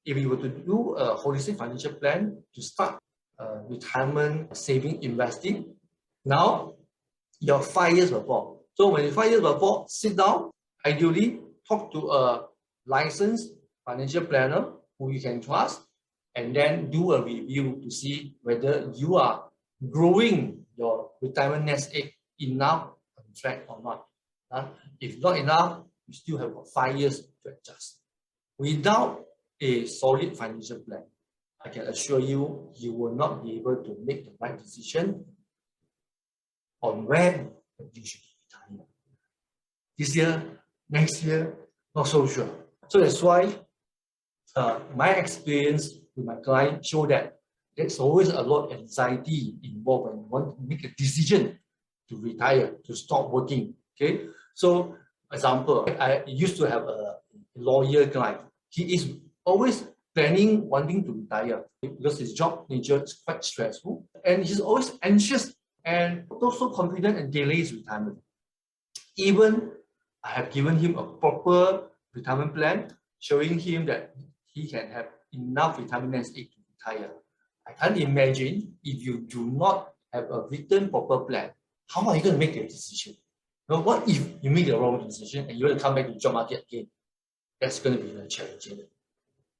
if you were to do a holistic financial plan to start retirement saving investing, now you're 5 years before. So when you're 5 years before, sit down, ideally talk to a licensed financial planner who you can trust, and then do a review to see whether you are growing your retirement nest egg enough on track or not. If not enough, you still have 5 years to adjust. Without a solid financial plan, I can assure you, you will not be able to make the right decision on when you should retire. This year, next year, not so sure. So that's why my experience with my client show that there's always a lot of anxiety involved when you want to make a decision to retire, to stop working. Okay, so example, I used to have a lawyer client. He is always planning, wanting to retire because his job nature is quite stressful, and he's always anxious and also confident and delays retirement. Even I have given him a proper retirement plan, showing him that he can have enough retirement nest egg to retire. I can't imagine if you do not have a written proper plan, how are you going to make a decision? Now, what if you make the wrong decision and you want to come back to the job market again? That's going to be very challenging.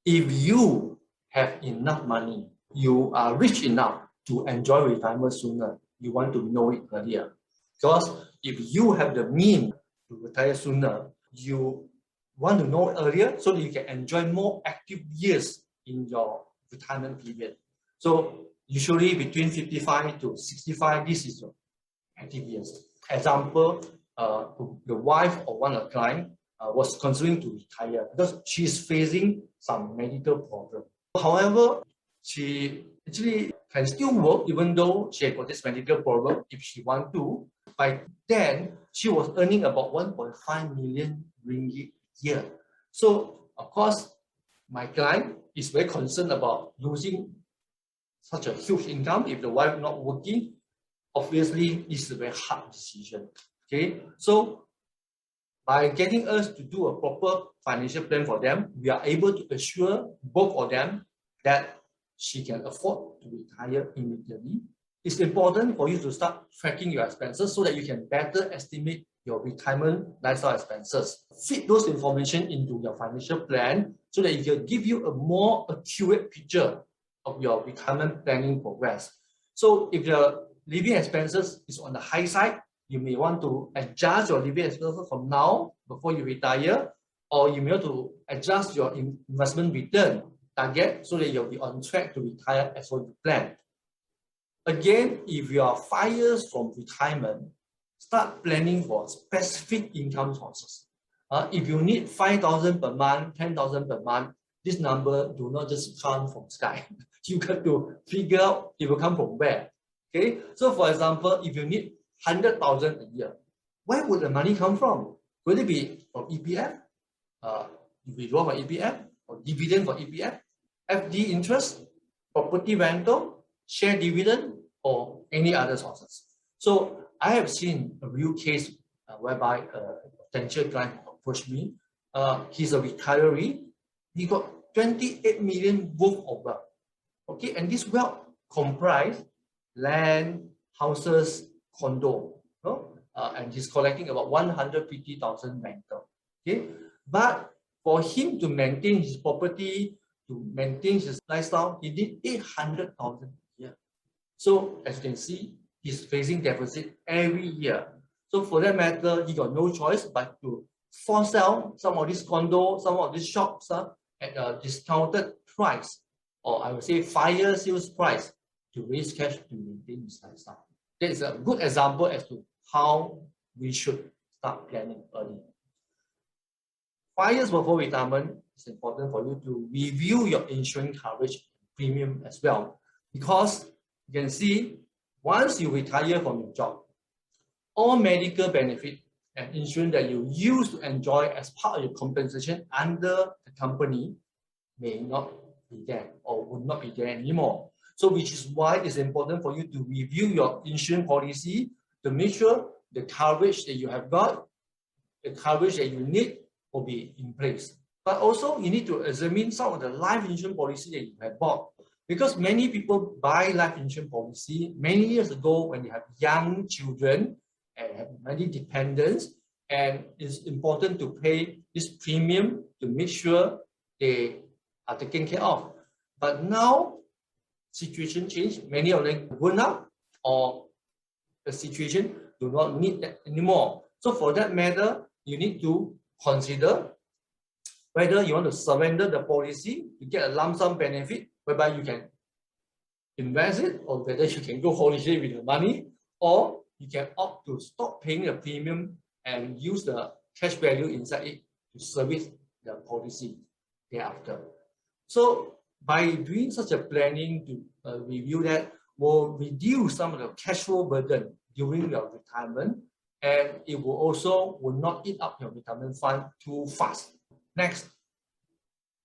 If you have enough money, you are rich enough to enjoy retirement sooner, you want to know it earlier. Because if you have the means to retire sooner, you want to know earlier so that you can enjoy more active years in your retirement period. So usually between 55 to 65, this is your active years. Example, the wife of one of the client was considering to retire because she's facing some medical problem. However, she actually can still work even though she had got this medical problem if she want to. By then, she was earning about 1.5 million ringgit a year. So, of course, my client is very concerned about losing such a huge income if the wife not working. Obviously, it's a very hard decision. Okay, so by getting us to do a proper financial plan for them, we are able to assure both of them that she can afford to retire immediately. It's important for you to start tracking your expenses so that you can better estimate your retirement lifestyle expenses. Fit those information into your financial plan so that it can give you a more accurate picture of your retirement planning progress. So if your living expenses is on the high side, you may want to adjust your living expenses from now before you retire, or you may want to adjust your investment return target so that you'll be on track to retire as what you planned. Again, if you are 5 years from retirement, start planning for specific income sources. If you need 5,000 per month, 10,000 per month, this number do not just come from sky. You got to figure out it will come from where. Okay, so for example, if you need 100,000 a year, where would the money come from? Will it be from EPF? Withdraw from EPF, or dividend for EPF, FD interest, property rental, share dividend, or any other sources? So I have seen a real case whereby a potential client approached me. He's a retiree. He got 28 million worth of wealth. Okay, and this wealth comprised land, houses, condo, and he's collecting about 150,000 rental. Okay, but for him to maintain his property, to maintain his lifestyle, he need 800,000 a year. So as you can see, he's facing deficit every year. So for that matter, he got no choice but to force sell some of these condos, some of these shops at a discounted price, or I would say fire sales price, to raise cash to maintain his lifestyle. That is a good example as to how we should start planning early. 5 years before retirement, it's important for you to review your insurance coverage premium as well, because you can see once you retire from your job, all medical benefit and insurance that you used to enjoy as part of your compensation under the company may not be there or would not be there anymore. So which is why it's important for you to review your insurance policy to make sure the coverage that you have got, the coverage that you need will be in place. But also you need to examine some of the life insurance policy that you have bought. Because many people buy life insurance policy many years ago when they have young children and have many dependents, and it's important to pay this premium to make sure they are taken care of. But now, situation changed, many of them grown up or the situation do not need that anymore. So for that matter, you need to consider whether you want to surrender the policy to get a lump sum benefit whereby you can invest it, or whether you can go holiday with the money, or you can opt to stop paying the premium and use the cash value inside it to service the policy thereafter. So by doing such a planning to review that will reduce some of the cash flow burden during your retirement, and it will also not eat up your retirement fund too fast. Next,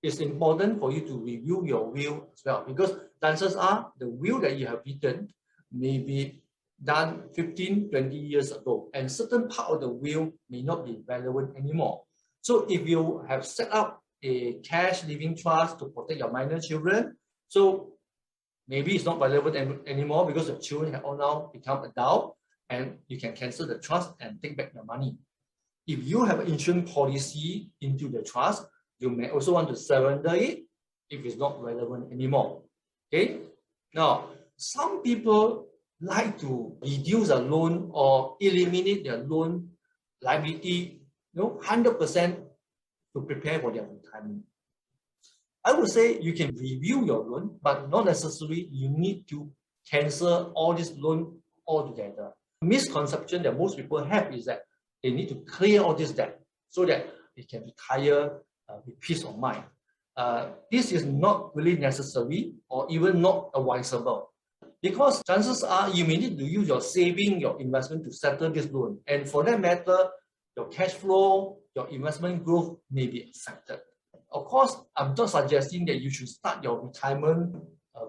it's important for you to review your will as well, because chances are the will that you have written may be done 15, 20 years ago, and certain part of the will may not be relevant anymore. So if you have set up a cash living trust to protect your minor children, so maybe it's not relevant anymore because the children have all now become adult, and you can cancel the trust and take back the money. If you have an insurance policy into the trust, you may also want to surrender it if it's not relevant anymore. Okay. Now, some people like to reduce a loan or eliminate their loan liability, 100% to prepare for their retirement. I would say you can review your loan, but not necessarily you need to cancel all this loan altogether. The misconception that most people have is that they need to clear all this debt so that they can retire with peace of mind. This is not really necessary or even not advisable, because chances are you may need to use your saving, your investment to settle this loan. And for that matter, your cash flow, your investment growth may be affected. Of course, I'm not suggesting that you should start your retirement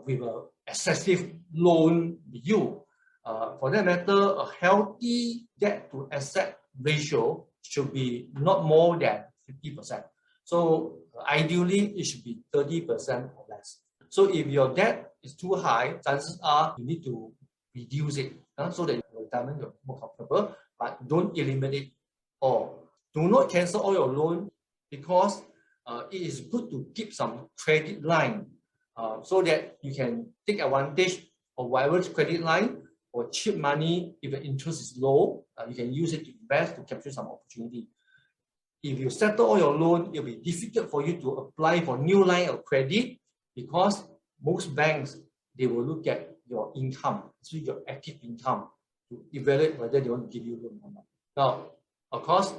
with an excessive loan with you. For that matter, a healthy debt to asset ratio should be not more than 50%. So ideally, it should be 30% or less. So if your debt is too high, chances are you need to reduce it so that your retirement will be more comfortable, but don't eliminate all. Do not cancel all your loan, because it is good to keep some credit line so that you can take advantage of whatever credit line or cheap money. If the interest is low, you can use it to invest to capture some opportunity. If you settle all your loan, it will be difficult for you to apply for new line of credit, because most banks, they will look at your income, especially your active income, to evaluate whether they want to give you loan or not. Now, of course,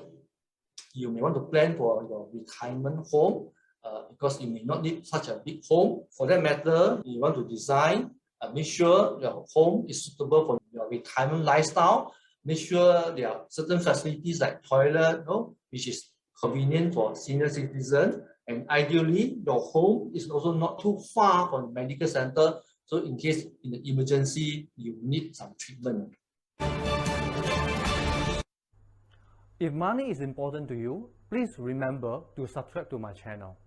you may want to plan for your retirement home because you may not need such a big home. For that matter, you want to design, make sure your home is suitable for your retirement lifestyle. Make sure there are certain facilities like toilet, which is convenient for senior citizens. And ideally, your home is also not too far from the medical center. So in case in the emergency, you need some treatment. If money is important to you, please remember to subscribe to my channel.